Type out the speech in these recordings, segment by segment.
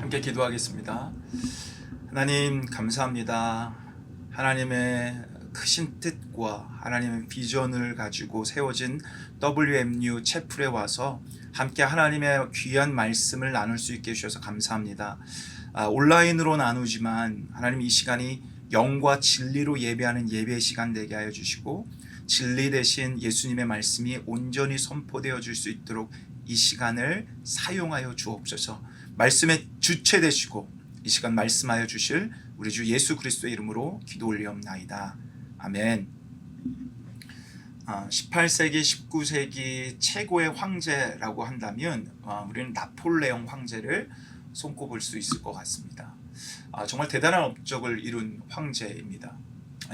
함께 기도하겠습니다. 하나님 감사합니다. 하나님의 크신 뜻과 하나님의 비전을 가지고 세워진 WMU 채플에 와서 함께 하나님의 귀한 말씀을 나눌 수 있게 해주셔서 감사합니다. 온라인으로 나누지만 하나님 이 시간이 영과 진리로 예배하는 예배 시간 되게 하여 주시고 진리 대신 예수님의 말씀이 온전히 선포되어 줄 수 있도록 이 시간을 사용하여 주옵소서. 말씀의 주체 되시고 이 시간 말씀하여 주실 우리 주 예수 그리스도의 이름으로 기도 올리옵나이다. 아멘. 18세기 19세기 최고의 황제라고 한다면 우리는 나폴레옹 황제를 손꼽을 수 있을 것 같습니다. 정말 대단한 업적을 이룬 황제입니다.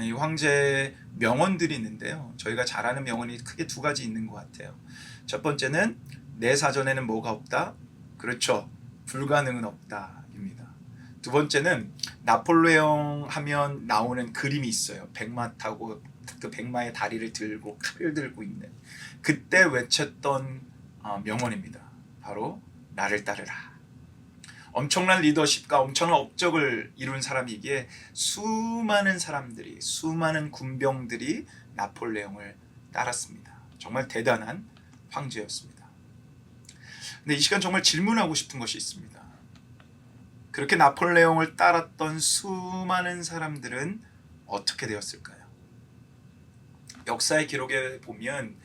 이 황제의 명언들이 있는데요, 저희가 잘 아는 명언이 크게 두 가지 있는 것 같아요. 첫 번째는 내 사전에는 뭐가 없다? 그렇죠, 불가능은 없다 입니다. 두 번째는 나폴레옹 하면 나오는 그림이 있어요. 백마 타고 그 백마의 다리를 들고 칼을 들고 있는, 그때 외쳤던 명언입니다. 바로 나를 따르라. 엄청난 리더십과 엄청난 업적을 이룬 사람이기에 수많은 사람들이, 수많은 군병들이 나폴레옹을 따랐습니다. 정말 대단한 황제였습니다. 근데 이 시간 정말 질문하고 싶은 것이 있습니다. 그렇게 나폴레옹을 따랐던 수많은 사람들은 어떻게 되었을까요? 역사의 기록에 보면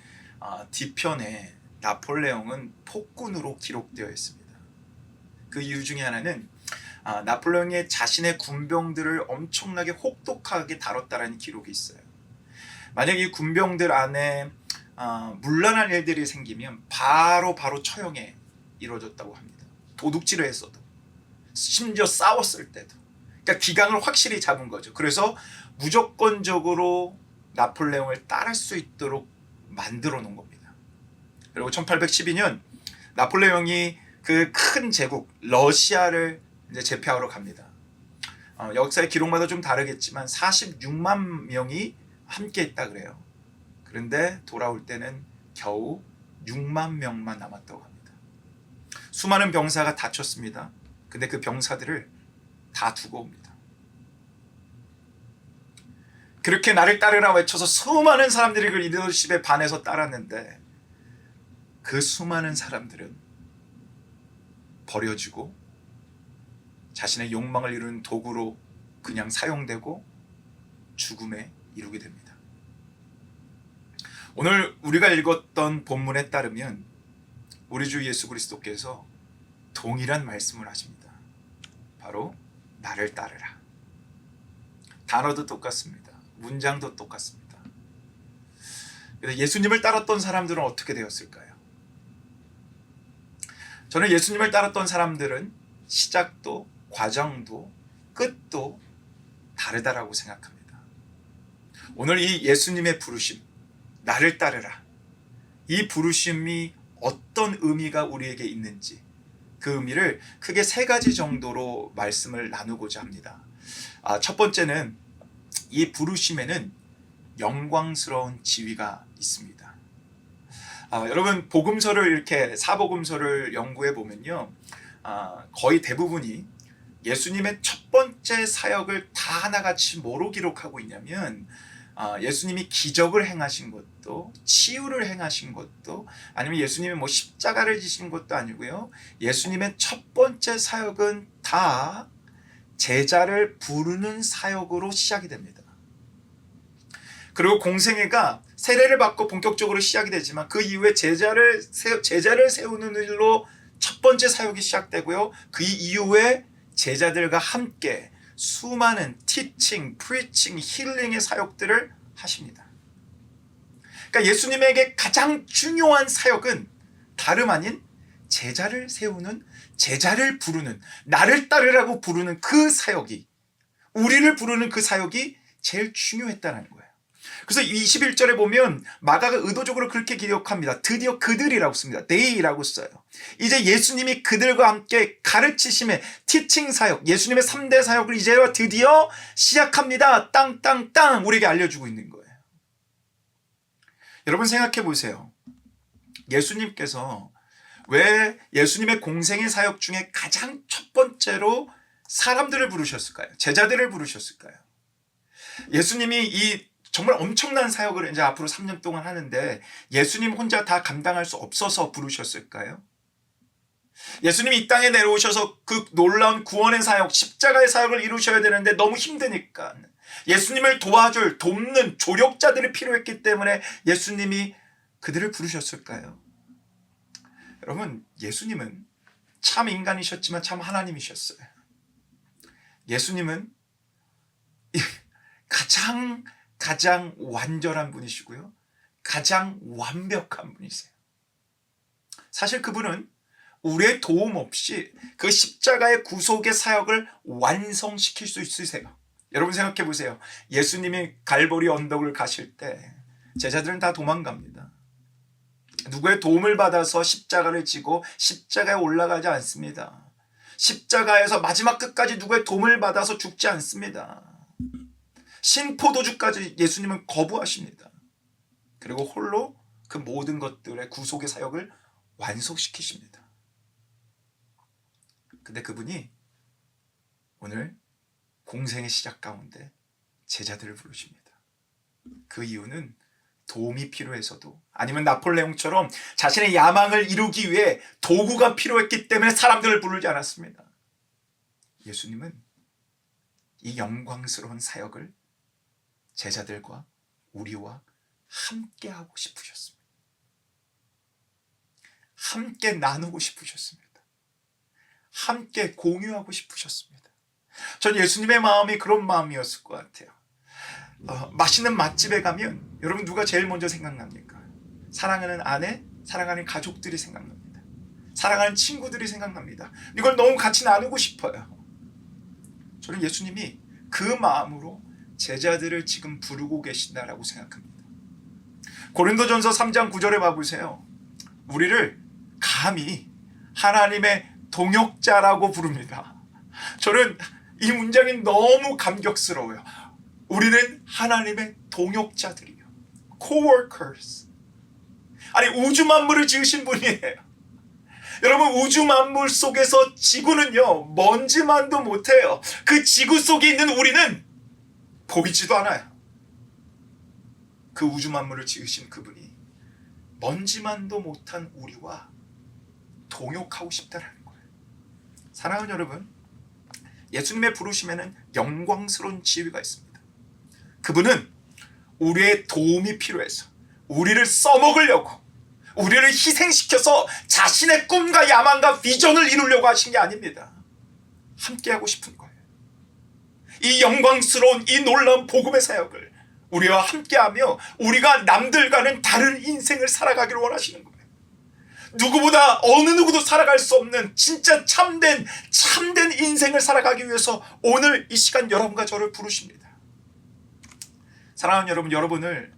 뒤편에 나폴레옹은 폭군으로 기록되어 있습니다. 그 이유 중에 하나는 나폴레옹이 자신의 군병들을 엄청나게 혹독하게 다뤘다라는 기록이 있어요. 만약 이 군병들 안에 문란한 일들이 생기면 바로 처형에 이루어졌다고 합니다. 도둑질을 했어도, 심지어 싸웠을 때도. 그러니까 기강을 확실히 잡은 거죠. 그래서 무조건적으로 나폴레옹을 따를 수 있도록 만들어 놓은 겁니다. 그리고 1812년 나폴레옹이 그 큰 제국 러시아를 이제 제패하러 갑니다. 역사의 기록마다 좀 다르겠지만 46만 명이 함께 했다 그래요. 그런데 돌아올 때는 겨우 6만 명만 남았다고 합니다. 수많은 병사가 다쳤습니다. 근데 그 병사들을 다 두고 옵니다. 그렇게 나를 따르라 외쳐서 수많은 사람들이 그 리더십에 반해서 따랐는데, 그 수많은 사람들은 버려지고 자신의 욕망을 이루는 도구로 그냥 사용되고 죽음에 이르게 됩니다. 오늘 우리가 읽었던 본문에 따르면 우리 주 예수 그리스도께서 동일한 말씀을 하십니다. 바로 나를 따르라. 단어도 똑같습니다. 문장도 똑같습니다. 예수님을 따랐던 사람들은 어떻게 되었을까요? 저는 예수님을 따랐던 사람들은 시작도 과정도 끝도 다르다라고 생각합니다. 오늘 이 예수님의 부르심, 나를 따르라, 이 부르심이 어떤 의미가 우리에게 있는지, 그 의미를 크게 세 가지 정도로 말씀을 나누고자 합니다. 첫 번째는 이 부르심에는 영광스러운 지위가 있습니다. 여러분, 복음서를 이렇게 사복음서를 연구해 보면요, 거의 대부분이 예수님의 첫 번째 사역을 다 하나같이 뭐로 기록하고 있냐면, 예수님이 기적을 행하신 것도, 치유를 행하신 것도, 아니면 예수님이 뭐 십자가를 지신 것도 아니고요, 예수님의 첫 번째 사역은 다 제자를 부르는 사역으로 시작이 됩니다. 그리고 공생애가 세례를 받고 본격적으로 시작이 되지만 그 이후에 제자를 세우는 일로 첫 번째 사역이 시작되고요, 그 이후에 제자들과 함께 수많은 티칭, 프리칭, 힐링의 사역들을 하십니다. 그러니까 예수님에게 가장 중요한 사역은 다름 아닌 제자를 세우는, 제자를 부르는, 나를 따르라고 부르는 그 사역이, 우리를 부르는 그 사역이 제일 중요했다는 거예요. 그래서 21절에 보면 마가가 의도적으로 그렇게 기록합니다. 드디어 그들이라고 씁니다. they라고 써요. 이제 예수님이 그들과 함께 가르치심의 티칭 사역, 예수님의 3대 사역을 이제 드디어 시작합니다. 땅땅땅 우리에게 알려주고 있는 거예요. 여러분 생각해 보세요. 예수님께서 왜 예수님의 공생의 사역 중에 가장 첫 번째로 사람들을 부르셨을까요? 제자들을 부르셨을까요? 예수님이 이 정말 엄청난 사역을 이제 앞으로 3년 동안 하는데 예수님 혼자 다 감당할 수 없어서 부르셨을까요? 예수님이 이 땅에 내려오셔서 그 놀라운 구원의 사역, 십자가의 사역을 이루셔야 되는데 너무 힘드니까 예수님을 도와줄, 돕는 조력자들이 필요했기 때문에 예수님이 그들을 부르셨을까요? 여러분, 예수님은 참 인간이셨지만 참 하나님이셨어요. 예수님은 가장 완전한 분이시고요. 가장 완벽한 분이세요. 사실 그분은 우리의 도움 없이 그 십자가의 구속의 사역을 완성시킬 수 있으세요. 여러분 생각해 보세요. 예수님이 갈보리 언덕을 가실 때 제자들은 다 도망갑니다. 누구의 도움을 받아서 십자가를 지고 십자가에 올라가지 않습니다. 십자가에서 마지막 끝까지 누구의 도움을 받아서 죽지 않습니다. 신포도주까지 예수님은 거부하십니다. 그리고 홀로 그 모든 것들의 구속의 사역을 완성시키십니다. 근데 그분이 오늘 공생의 시작 가운데 제자들을 부르십니다. 그 이유는 도움이 필요해서도 아니면 나폴레옹처럼 자신의 야망을 이루기 위해 도구가 필요했기 때문에 사람들을 부르지 않았습니다. 예수님은 이 영광스러운 사역을 제자들과 우리와 함께 하고 싶으셨습니다. 함께 나누고 싶으셨습니다. 함께 공유하고 싶으셨습니다. 전 예수님의 마음이 그런 마음이었을 것 같아요. 맛있는 맛집에 가면 여러분 누가 제일 먼저 생각납니까? 사랑하는 아내, 사랑하는 가족들이 생각납니다. 사랑하는 친구들이 생각납니다. 이걸 너무 같이 나누고 싶어요. 저는 예수님이 그 마음으로 제자들을 지금 부르고 계신다라고 생각합니다. 고린도전서 3장 9절에 봐보세요. 우리를 감히 하나님의 동역자라고 부릅니다. 저는 이 문장이 너무 감격스러워요. 우리는 하나님의 동역자들이요. coworkers. 아니 우주 만물을 지으신 분이에요. 여러분 우주 만물 속에서 지구는요 먼지만도 못해요. 그 지구 속에 있는 우리는 보이지도 않아요. 그 우주 만물을 지으신 그분이 먼지만도 못한 우리와 동역하고 싶다라는 거예요. 사랑하는 여러분, 예수님의 부르심에는 영광스러운 지위가 있습니다. 그분은 우리의 도움이 필요해서 우리를 써먹으려고 우리를 희생시켜서 자신의 꿈과 야망과 비전을 이루려고 하신 게 아닙니다. 함께하고 싶은 거예요. 이 영광스러운 이 놀라운 복음의 사역을 우리와 함께하며 우리가 남들과는 다른 인생을 살아가기를 원하시는 거예요. 누구보다 어느 누구도 살아갈 수 없는 진짜 참된 인생을 살아가기 위해서 오늘 이 시간 여러분과 저를 부르십니다. 사랑하는 여러분, 여러분을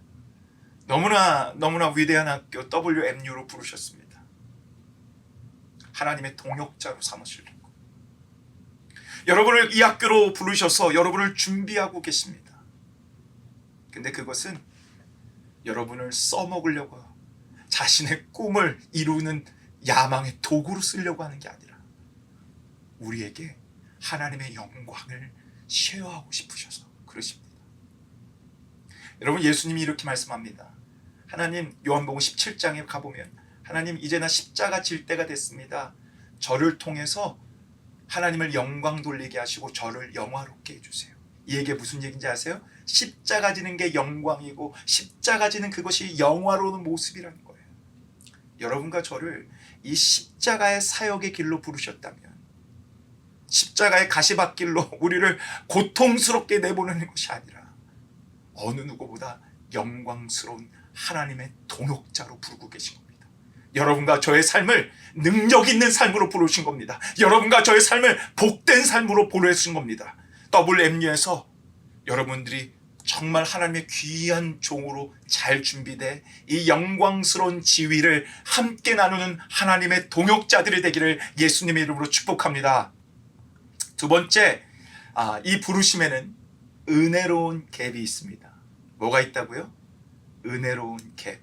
너무나 위대한 학교 WMU로 부르셨습니다. 하나님의 동역자로 삼으시려고. 여러분을 이 학교로 부르셔서 여러분을 준비하고 계십니다. 근데 그것은 여러분을 써먹으려고 자신의 꿈을 이루는 야망의 도구로 쓰려고 하는 게 아니라 우리에게 하나님의 영광을 쉐어하고 싶으셔서 그러십니다. 여러분 예수님이 이렇게 말씀합니다. 하나님 요한복음 17장에 가보면 하나님 이제 나 십자가 질 때가 됐습니다. 저를 통해서 하나님을 영광 돌리게 하시고 저를 영화롭게 해주세요. 이 얘기 무슨 얘기인지 아세요? 십자가 지는 게 영광이고 십자가 지는 그것이 영화로운 모습이라는 거예요. 여러분과 저를 이 십자가의 사역의 길로 부르셨다면 십자가의 가시밭길로 우리를 고통스럽게 내보내는 것이 아니라 어느 누구보다 영광스러운 하나님의 동역자로 부르고 계신 겁니다. 여러분과 저의 삶을 능력 있는 삶으로 부르신 겁니다. 여러분과 저의 삶을 복된 삶으로 보내신 겁니다. WMU에서 여러분들이 정말 하나님의 귀한 종으로 잘 준비돼 이 영광스러운 지위를 함께 나누는 하나님의 동역자들이 되기를 예수님의 이름으로 축복합니다. 두 번째, 이 부르심에는 은혜로운 갭이 있습니다. 뭐가 있다고요? 은혜로운 갭.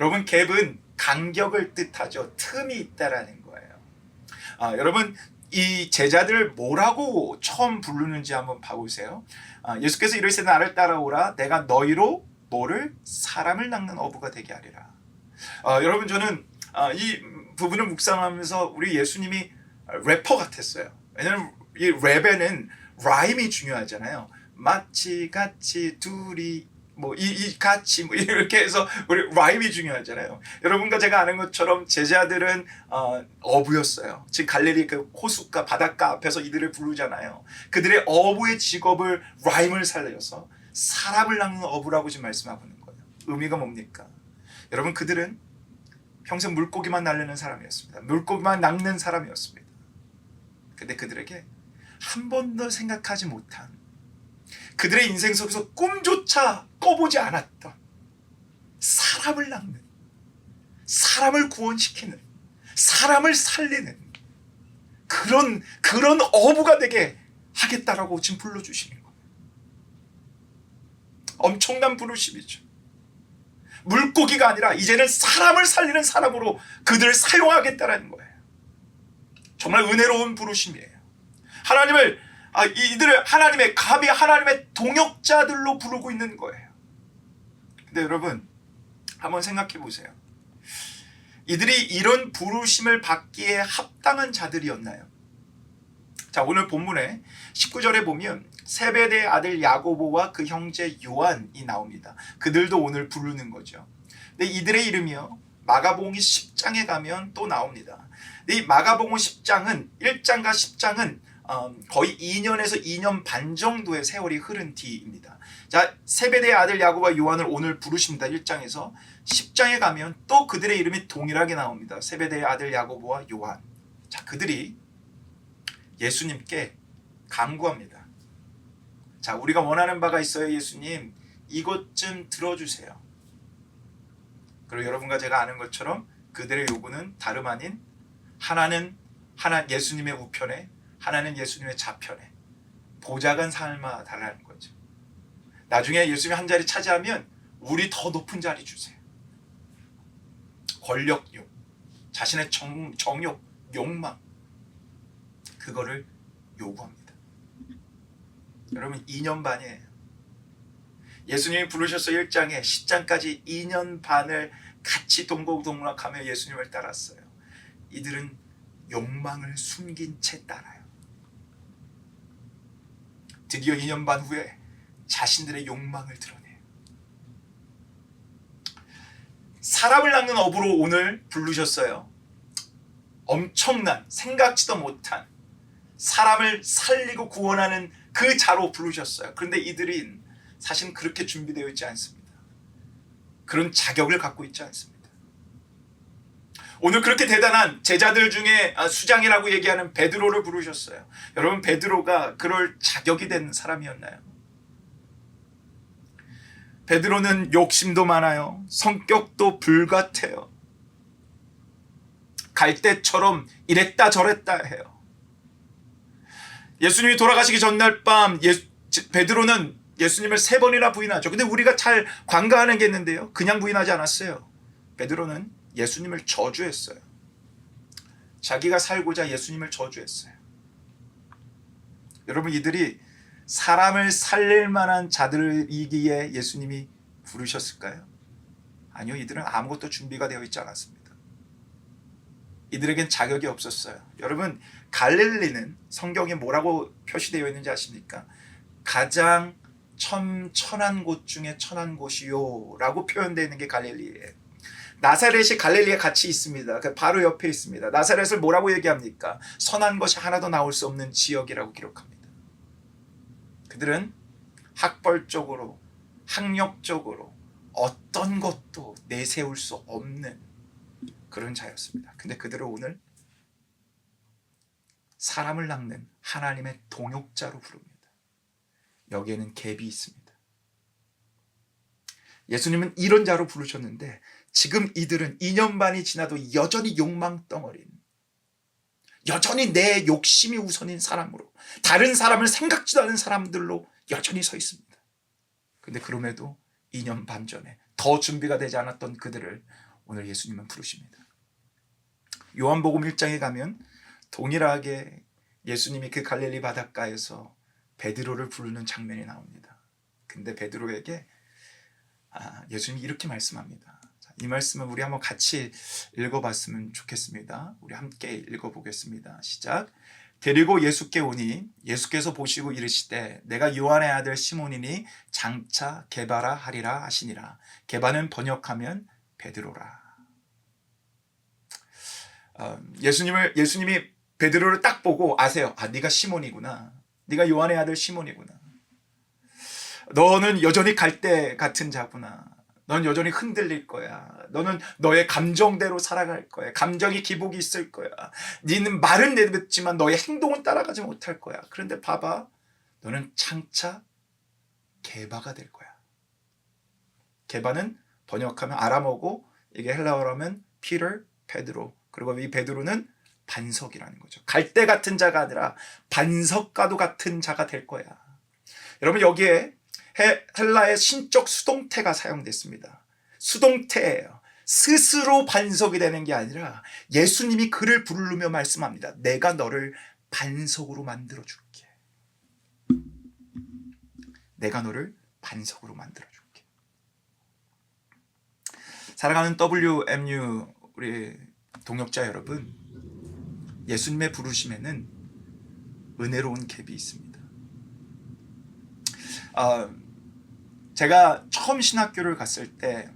여러분 갭은 간격을 뜻하죠. 틈이 있다라는 거예요. 여러분 이 제자들 뭐라고 처음 부르는지 한번 봐보세요. 예수께서 이르시되 나를 따라오라 내가 너희로 뭐를 사람을 낚는 어부가 되게 하리라. 여러분 저는 이 부분을 묵상하면서 우리 예수님이 래퍼 같았어요. 왜냐하면 이 랩에는 라임이 중요하잖아요. 마치 같이 둘이 이 같이 이렇게 해서 우리 라임이 중요하잖아요. 여러분과 제가 아는 것처럼 제자들은 어부였어요. 지금 갈릴리 그 호숫가 바닷가 앞에서 이들을 부르잖아요. 그들의 어부의 직업을 라임을 살려서 사람을 낚는 어부라고 지금 말씀하고 있는 거예요. 의미가 뭡니까? 여러분 그들은 평생 물고기만 날리는 사람이었습니다. 물고기만 낚는 사람이었습니다. 근데 그들에게 한 번도 생각하지 못한, 그들의 인생 속에서 꿈조차 꿔보지 않았던 사람을 낚는, 사람을 구원시키는, 사람을 살리는 그런 어부가 되게 하겠다라고 지금 불러주시는 거예요. 엄청난 부르심이죠. 물고기가 아니라 이제는 사람을 살리는 사람으로 그들을 사용하겠다라는 거예요. 정말 은혜로운 부르심이에요. 이들을 하나님의 갑이 하나님의 동역자들로 부르고 있는 거예요. 근데 여러분 한번 생각해 보세요. 이들이 이런 부르심을 받기에 합당한 자들이었나요? 자, 오늘 본문에 19절에 보면 세베대의 아들 야고보와 그 형제 요한이 나옵니다. 그들도 오늘 부르는 거죠. 근데 이들의 이름이요 마가복음 10장에 가면 또 나옵니다. 이 마가복음 10장은 1장과 10장은 거의 2년에서 2년 반 정도의 세월이 흐른 뒤입니다. 자, 세베대의 아들 야고보와 요한을 오늘 부르십니다. 1장에서 10장에 가면 또 그들의 이름이 동일하게 나옵니다. 세베대의 아들 야고보와 요한. 자, 그들이 예수님께 간구합니다. 자, 우리가 원하는 바가 있어요. 예수님, 이것 좀 들어주세요. 그리고 여러분과 제가 아는 것처럼 그들의 요구는 다름 아닌 하나는 예수님의 우편에, 하나는 예수님의 좌편에 보좌관 삶아 달라는 거죠. 나중에 예수님이 한 자리 차지하면 우리 더 높은 자리 주세요. 권력욕, 자신의 정욕, 욕망, 그거를 요구합니다. 여러분 2년 반이에요. 예수님이 부르셔서 1장에 10장까지 2년 반을 같이 동고동락하며 예수님을 따랐어요. 이들은 욕망을 숨긴 채 따라요. 드디어 2년 반 후에 자신들의 욕망을 드러내요. 사람을 낚는 어부로 오늘 부르셨어요. 엄청난, 생각지도 못한 사람을 살리고 구원하는 그 자로 부르셨어요. 그런데 이들은 사실 그렇게 준비되어 있지 않습니다. 그런 자격을 갖고 있지 않습니다. 오늘 그렇게 대단한 제자들 중에 수장이라고 얘기하는 베드로를 부르셨어요. 여러분 베드로가 그럴 자격이 된 사람이었나요? 베드로는 욕심도 많아요. 성격도 불같아요. 갈대처럼 이랬다 저랬다 해요. 예수님이 돌아가시기 전날 밤 베드로는 예수님을 3번이나 부인하죠. 근데 우리가 잘 관가하는 게 있는데요. 그냥 부인하지 않았어요. 베드로는 예수님을 저주했어요. 자기가 살고자 예수님을 저주했어요. 여러분 이들이 사람을 살릴 만한 자들이기에 예수님이 부르셨을까요? 아니요. 이들은 아무것도 준비가 되어 있지 않았습니다. 이들에겐 자격이 없었어요. 여러분 갈릴리는 성경에 뭐라고 표시되어 있는지 아십니까? 가장 천한 곳 중에 천한 곳이요 라고 표현되어 있는 게 갈릴리예요. 나사렛이 갈릴리에 같이 있습니다. 바로 옆에 있습니다. 나사렛을 뭐라고 얘기합니까? 선한 것이 하나도 나올 수 없는 지역이라고 기록합니다. 그들은 학벌적으로, 학력적으로 어떤 것도 내세울 수 없는 그런 자였습니다. 근데 그들은 오늘 사람을 낚는 하나님의 동역자로 부릅니다. 여기에는 갭이 있습니다. 예수님은 이런 자로 부르셨는데 지금 이들은 2년 반이 지나도 여전히 욕망덩어린, 여전히 내 욕심이 우선인 사람으로, 다른 사람을 생각지도 않은 사람들로 여전히 서 있습니다. 근데 그럼에도 2년 반 전에 더 준비가 되지 않았던 그들을 오늘 예수님은 부르십니다. 요한복음 1장에 가면 동일하게 예수님이 그 갈릴리 바닷가에서 베드로를 부르는 장면이 나옵니다. 근데 베드로에게 예수님이 이렇게 말씀합니다. 이 말씀을 우리 한번 같이 읽어봤으면 좋겠습니다. 우리 함께 읽어보겠습니다. 시작. 데리고 예수께 오니 예수께서 보시고 이르시되 내가 요한의 아들 시몬이니 장차 게바라 하리라 하시니라. 게바는 번역하면 베드로라. 예수님이 베드로를 딱 보고 아세요. 네가 시몬이구나. 네가 요한의 아들 시몬이구나. 너는 여전히 갈대 같은 자구나. 넌 여전히 흔들릴 거야. 너는 너의 감정대로 살아갈 거야. 감정이 기복이 있을 거야. 너는 말은 내뱉지만 너의 행동은 따라가지 못할 거야. 그런데 봐봐. 너는 장차 게바가 될 거야. 게바는 번역하면 아람어고 이게 헬라어로 하면 피터, 베드로. 그리고 이 베드로는 반석이라는 거죠. 갈대 같은 자가 아니라 반석과도 같은 자가 될 거야. 여러분 여기에 헬라의 신적 수동태가 사용됐습니다. 수동태예요. 스스로 반석이 되는 게 아니라 예수님이 그를 부르며 말씀합니다. 내가 너를 반석으로 만들어 줄게. 내가 너를 반석으로 만들어 줄게. 사랑하는 WMU 우리 동역자 여러분, 예수님의 부르심에는 은혜로운 갭이 있습니다. 제가 처음 신학교를 갔을 때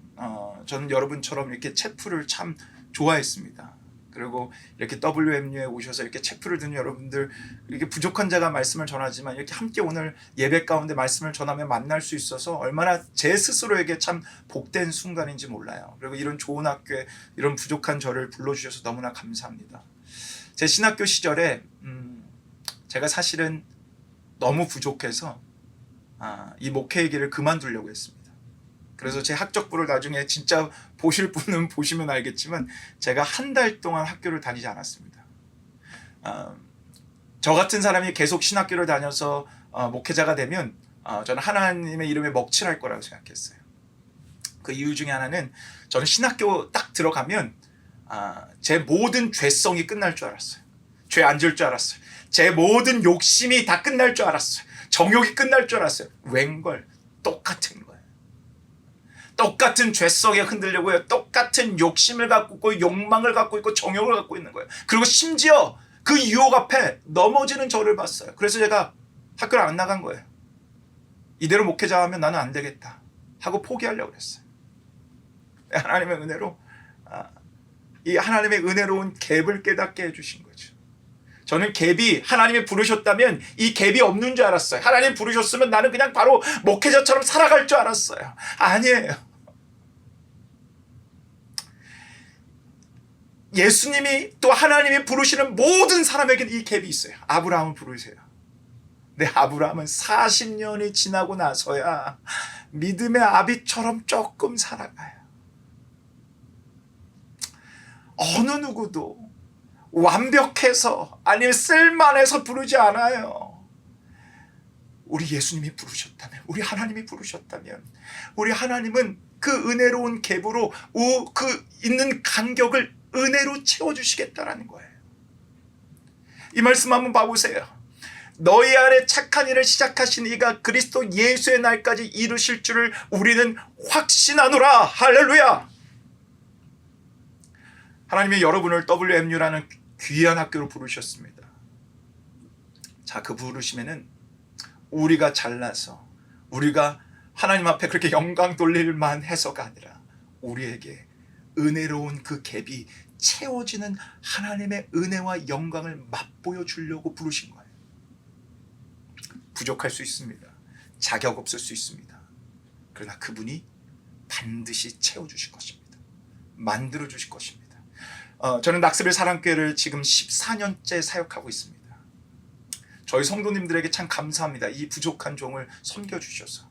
저는 여러분처럼 이렇게 체프를 참 좋아했습니다. 그리고 이렇게 WMU에 오셔서 이렇게 체프를 듣는 여러분들, 이렇게 부족한 자가 말씀을 전하지만 이렇게 함께 오늘 예배 가운데 말씀을 전하며 만날 수 있어서 얼마나 제 스스로에게 참 복된 순간인지 몰라요. 그리고 이런 좋은 학교에 이런 부족한 저를 불러주셔서 너무나 감사합니다. 제 신학교 시절에 제가 사실은 너무 부족해서 이 목회의 길을 그만두려고 했습니다. 그래서 제 학적부를 나중에 진짜 보실 분은 보시면 알겠지만 제가 한 달 동안 학교를 다니지 않았습니다. 저 같은 사람이 계속 신학교를 다녀서 목회자가 되면 저는 하나님의 이름에 먹칠할 거라고 생각했어요. 그 이유 중에 하나는 저는 신학교 딱 들어가면 제 모든 죄성이 끝날 줄 알았어요. 죄 안 질 줄 알았어요. 제 모든 욕심이 다 끝날 줄 알았어요. 정욕이 끝날 줄 알았어요. 웬걸, 똑같은 거예요. 똑같은 죄성에 흔들려고요. 똑같은 욕심을 갖고 있고 욕망을 갖고 있고 정욕을 갖고 있는 거예요. 그리고 심지어 그 유혹 앞에 넘어지는 저를 봤어요. 그래서 제가 학교를 안 나간 거예요. 이대로 목회자 하면 나는 안 되겠다 하고 포기하려고 했어요. 하나님의 은혜로 이 하나님의 은혜로운 갭을 깨닫게 해주신 거죠. 저는 갭이 하나님이 부르셨다면 이 갭이 없는 줄 알았어요. 하나님 부르셨으면 나는 그냥 바로 목회자처럼 살아갈 줄 알았어요. 아니에요. 예수님이 또 하나님이 부르시는 모든 사람에게는 이 갭이 있어요. 아브라함을 부르세요. 근데 아브라함은 40년이 지나고 나서야 믿음의 아비처럼 조금 살아가요. 어느 누구도 완벽해서 아니면 쓸만해서 부르지 않아요. 우리 예수님이 부르셨다면, 우리 하나님이 부르셨다면, 우리 하나님은 그 은혜로운 갭으로 그 있는 간격을 은혜로 채워주시겠다라는 거예요. 이 말씀 한번 봐보세요. 너희 안에 착한 일을 시작하신 이가 그리스도 예수의 날까지 이루실 줄을 우리는 확신하노라. 할렐루야. 하나님이 여러분을 WMU라는 귀한 학교로 부르셨습니다. 자, 그 부르심에는 우리가 잘나서 우리가 하나님 앞에 그렇게 영광 돌릴 만해서가 아니라 우리에게 은혜로운 그 갭이 채워지는 하나님의 은혜와 영광을 맛보여 주려고 부르신 거예요. 부족할 수 있습니다. 자격 없을 수 있습니다. 그러나 그분이 반드시 채워주실 것입니다. 만들어주실 것입니다. 저는 낙스빌 사랑교회를 지금 14년째 사역하고 있습니다. 저희 성도님들에게 참 감사합니다. 이 부족한 종을 섬겨주셔서.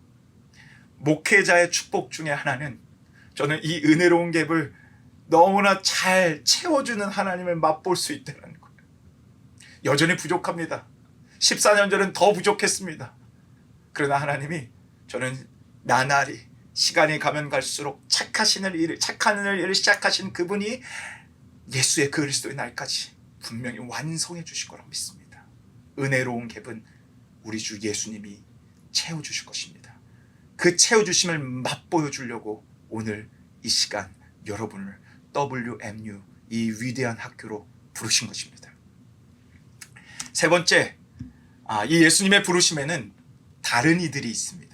목회자의 축복 중에 하나는 저는 이 은혜로운 갭을 너무나 잘 채워주는 하나님을 맛볼 수 있다는 거예요. 여전히 부족합니다. 14년 전엔 더 부족했습니다. 그러나 하나님이 저는 나날이 시간이 가면 갈수록 착한 일을 시작하신 그분이 예수의 그리스도의 날까지 분명히 완성해 주실 거라고 믿습니다. 은혜로운 갭은 우리 주 예수님이 채워주실 것입니다. 그 채워주심을 맛보여 주려고 오늘 이 시간 여러분을 WMU, 이 위대한 학교로 부르신 것입니다. 세 번째, 이 예수님의 부르심에는 다른 이들이 있습니다.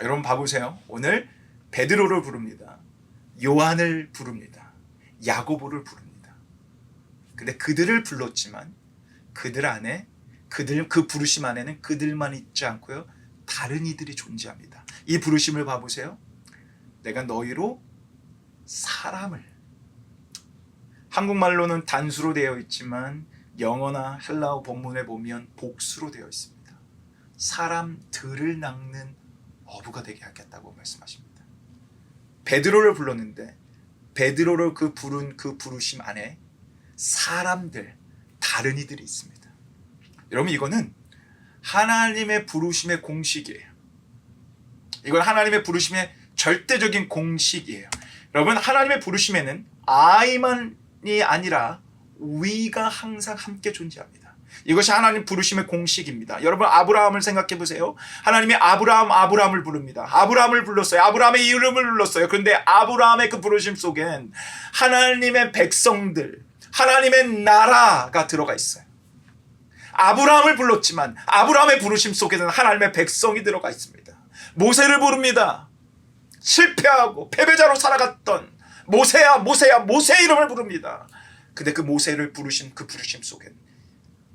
여러분 봐보세요. 오늘 베드로를 부릅니다. 요한을 부릅니다. 야고보를 부릅니다. 근데 그들을 불렀지만 그들 안에 그 부르심 안에는 그들만 있지 않고요, 다른 이들이 존재합니다. 이 부르심을 봐보세요. 내가 너희로 사람을, 한국말로는 단수로 되어 있지만 영어나 헬라어 본문에 보면 복수로 되어 있습니다. 사람들을 낚는 어부가 되게 하겠다고 말씀하십니다. 베드로를 불렀는데 베드로를 부른 그 부르심 안에 사람들, 다른 이들이 있습니다. 여러분, 이거는 하나님의 부르심의 공식이에요. 이건 하나님의 부르심의 절대적인 공식이에요. 여러분, 하나님의 부르심에는 I만이 아니라 We가 항상 함께 존재합니다. 이것이 하나님 부르심의 공식입니다. 여러분, 아브라함을 생각해 보세요. 하나님이 아브라함을 부릅니다. 아브라함을 불렀어요. 아브라함의 이름을 불렀어요. 그런데 아브라함의 그 부르심 속엔 하나님의 백성들, 하나님의 나라가 들어가 있어요. 아브라함을 불렀지만 아브라함의 부르심 속에는 하나님의 백성이 들어가 있습니다. 모세를 부릅니다. 실패하고 패배자로 살아갔던 모세 이름을 부릅니다. 근데 그 모세를 부르신 그 부르심 속엔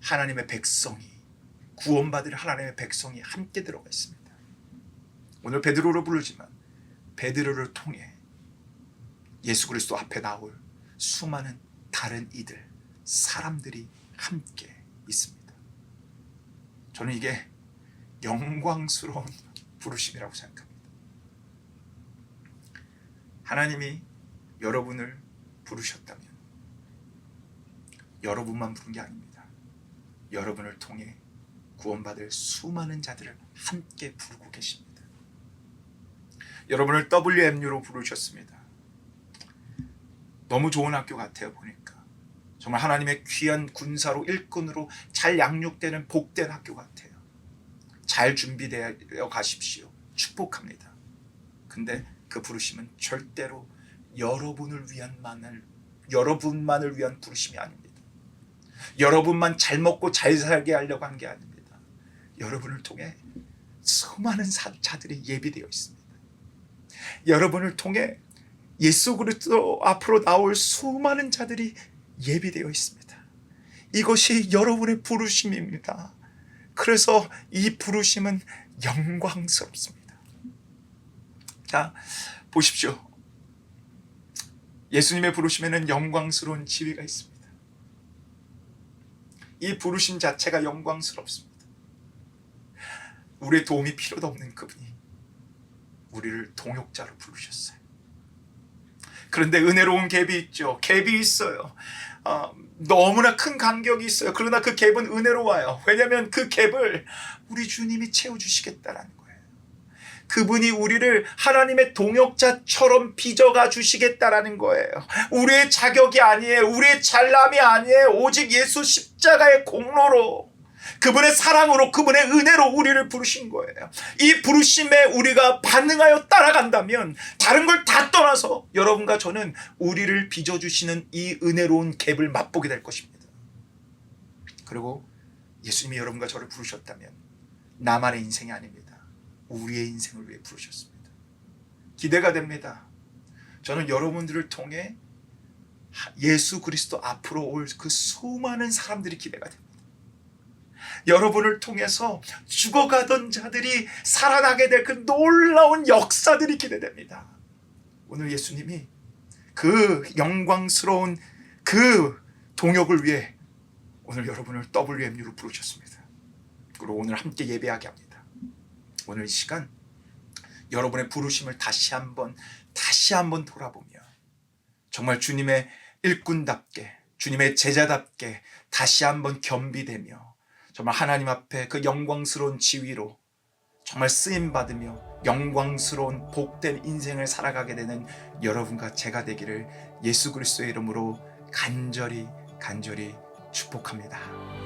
하나님의 백성이, 구원받을 하나님의 백성이 함께 들어가 있습니다. 오늘 베드로를 부르지만 베드로를 통해 예수 그리스도 앞에 나올 수많은 다른 이들, 사람들이 함께 있습니다. 저는 이게 영광스러운 부르심이라고 생각합니다. 하나님이 여러분을 부르셨다면 여러분만 부른 게 아닙니다. 여러분을 통해 구원받을 수많은 자들을 함께 부르고 계십니다. 여러분을 WMU로 부르셨습니다. 너무 좋은 학교 같아요. 보니까 정말 하나님의 귀한 군사로, 일꾼으로 잘 양육되는 복된 학교 같아요. 잘 준비되어 가십시오. 축복합니다. 근데 그 부르심은 절대로 여러분만을 위한 부르심이 아닙니다. 여러분만 잘 먹고 잘 살게 하려고 한 게 아닙니다. 여러분을 통해 수많은 자들이 예비되어 있습니다. 여러분을 통해 예수 그리스도 앞으로 나올 수많은 자들이 예비되어 있습니다. 이것이 여러분의 부르심입니다. 그래서 이 부르심은 영광스럽습니다. 자, 보십시오. 예수님의 부르심에는 영광스러운 지위가 있습니다. 이 부르심 자체가 영광스럽습니다. 우리의 도움이 필요도 없는 그분이 우리를 동역자로 부르셨어요. 그런데 은혜로운 갭이 있죠. 갭이 있어요. 너무나 큰 간격이 있어요. 그러나 그 갭은 은혜로워요. 왜냐하면 그 갭을 우리 주님이 채워주시겠다라는 거예요. 그분이 우리를 하나님의 동역자처럼 빚어가 주시겠다라는 거예요. 우리의 자격이 아니에요. 우리의 잘남이 아니에요. 오직 예수 십자가의 공로로, 그분의 사랑으로, 그분의 은혜로 우리를 부르신 거예요. 이 부르심에 우리가 반응하여 따라간다면 다른 걸 다 떠나서 여러분과 저는 우리를 빚어주시는 이 은혜로운 갭을 맛보게 될 것입니다. 그리고 예수님이 여러분과 저를 부르셨다면 나만의 인생이 아닙니다. 우리의 인생을 위해 부르셨습니다. 기대가 됩니다. 저는 여러분들을 통해 예수 그리스도 앞으로 올 그 수많은 사람들이 기대가 됩니다. 여러분을 통해서 죽어가던 자들이 살아나게 될 그 놀라운 역사들이 기대됩니다. 오늘 예수님이 그 영광스러운 그 동역을 위해 오늘 여러분을 WMU로 부르셨습니다. 그리고 오늘 함께 예배하게 합니다. 오늘 이 시간 여러분의 부르심을 다시 한번 돌아보며 정말 주님의 일꾼답게, 주님의 제자답게 다시 한번 겸비되며 정말 하나님 앞에 그 영광스러운 지위로 정말 쓰임받으며 영광스러운 복된 인생을 살아가게 되는 여러분과 제가 되기를 예수 그리스도의 이름으로 간절히 축복합니다.